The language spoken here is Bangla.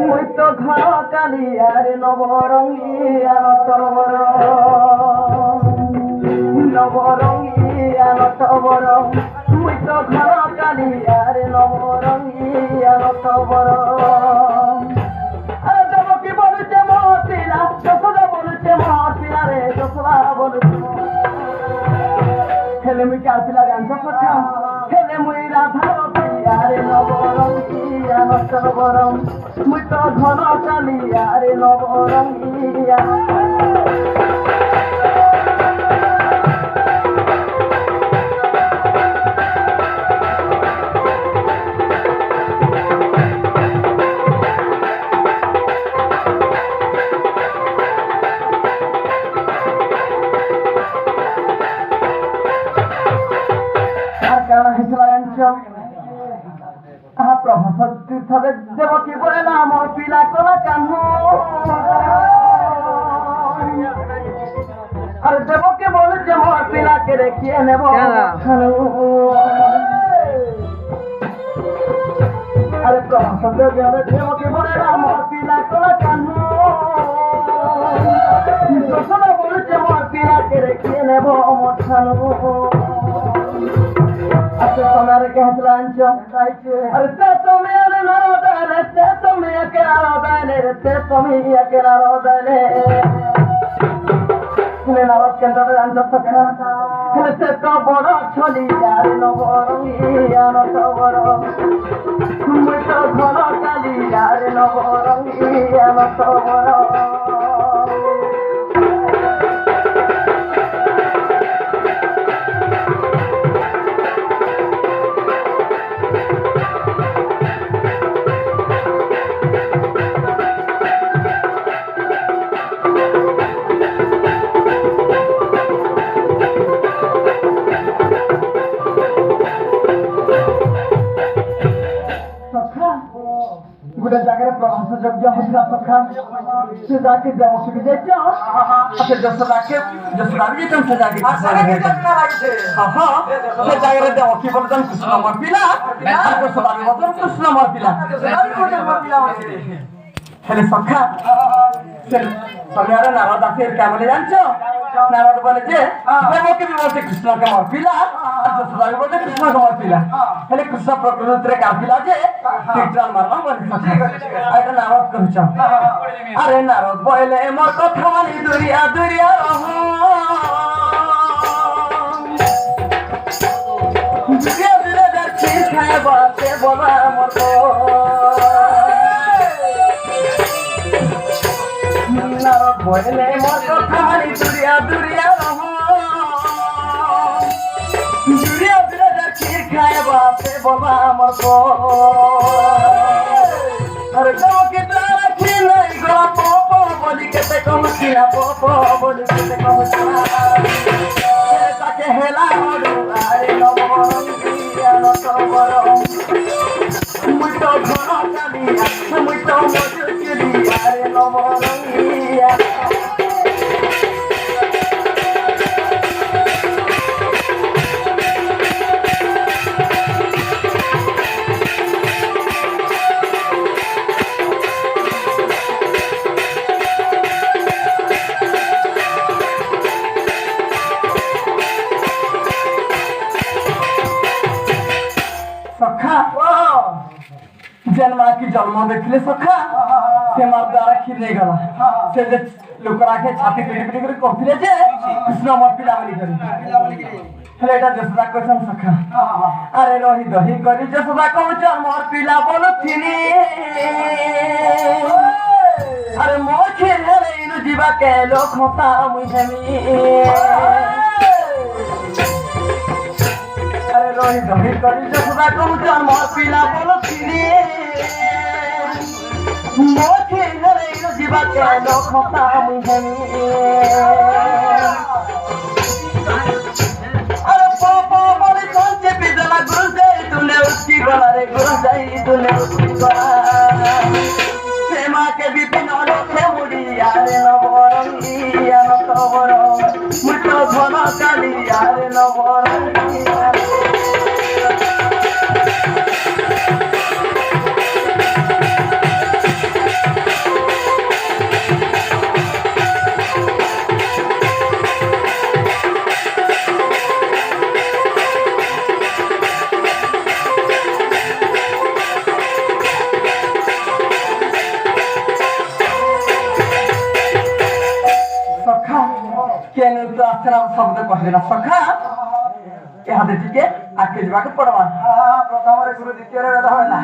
মুই তো ঘর কালিয়ার নবরঙ্গিয়ান তবর নবরঙ্গিয়ান তবর মুই তো ঘর কালিয়ার নবরঙ্গিয়ান তবর আরে দেবকী বলছে মোর পিলা যশোদা বলছে মোর পিলা রে যশোদা বলছে হেলে মুই কার পিলা গান কথা হেলে মুই রাধার পিয়ারে নবরঙ্গিয়ান তবর মুই তো ঘন কালিয়ারে নবরঙ্গিয়ান আর কারণ হিসেবে প্রভাত তীর্থদের দেবকী বলে না আমার পিলা কোলা কানু আর দেবকী বলেছে আমার পিলাকে রেখিয়ে নেব আরে প্রভাত দেবকী বলে না আমার পিলা কোলা কানু যশোদা বলেছে আমার পিলাকে রেখিয়ে নেব আমার ছানু আচ্ছা সোনার কেহতলা আনছো আরে তে তুমি আরে নারদালে তে তুমি একে নারদালে তে তুমি একে নারদালে তুমি নারদ কেন্দ্রে আনছো সখা হেলে তে তো বড় ছলি আর নবরঙ্গিয়ান তবর মুই তো ঘন কালি আর নবরঙ্গিয়ান তবর গোটা জায়গায় প্রভাস যোগ্য হচ্ছিল সখা সে যাকে দেওয়া সুবিধা আচ্ছা যশোদাকে যেতাম সে জায়গায় সে জায়গায় দেওয়া কি বলতাম কৃষ্ণ আমার পিলা যশোদাকে বলতাম কৃষ্ণ আমার পিলা হেলে সখা তুমি আরে নারদ আছে কেমন জানছো নারদ বলে যে দেবকী বলছে কৃষ্ণকে আমার পিলা আর যশোদাকে বলছে কৃষ্ণকে আমার পিলা হেলে কৃষ্ণ প্রকৃতিরে কার পিলা যে তীর্থরান মারবা বলে এটা নারদ কହୁছ আরে নারদ বলে মোর কথা মানি দুরিয়া দুরিয়া দুরিয়া দুরিয়া যাচ্ছি খাইবাতে বলা মোর নারদ বলে মোর কথা মানি দুরিয়া দুরিয়া দুরিয়া দুরিয়া যাচ্ছি খাইবাতে বলা মোর আরে দেবকী তারা কি নাই গো পপ বলি কেতে কমছিলা পপ বলি কেতে কমছিলা তাকে হেলা মরু আরে নবরঙ্গিয়ান তবর মুই তো ঘন কালিয়া মুই তো মজুরি আরে নবরঙ্গিয়ান সখা জন্মা কি জন্ম দেখলে সখা সে মার দ্বারা খিলে গেল সে যে লোকরাকে ছাতি পিটি পিটি করে করছিলে যে কৃষ্ণ আমার পিলা বলি করে হেলে এটা যশোদা কইছেন সখা আরে রহি দহি করি যশোদা কইছ আমার পিলা বলছিনি আরে মোর খেলে ইনু জীবা কে লোক হতা মুই হেমি আরে রহি দহি করি যশোদা কইছ আমার পিলা বলছিনি মোর খেলে ইনু জীবা কে লোক হতা মুই হেমি আরে পাপা বলে কাঁচে পিদলা গুরুজে তুলে উঠি গলা রে গুরুজে তুলে উঠি গলা প্রেমাকে বিপিন লোকে মুড়ি আরে নবরঙ্গিয়ান তবর মুই তো ঘন কালি আরে নবরঙ্গিয়ান ଏଇନେ ତ ଆସିଲା ଶବ୍ଦ କହିଦେଲା ସଖା ଏ ହାତେ ଟିକେ ଆଗକେ ଯିବାକୁ ପଡବା। ପ୍ରଥମରେ ଗୁରୁ ଦ୍ୱିତୀୟରେ ବେଦ ହେଲା।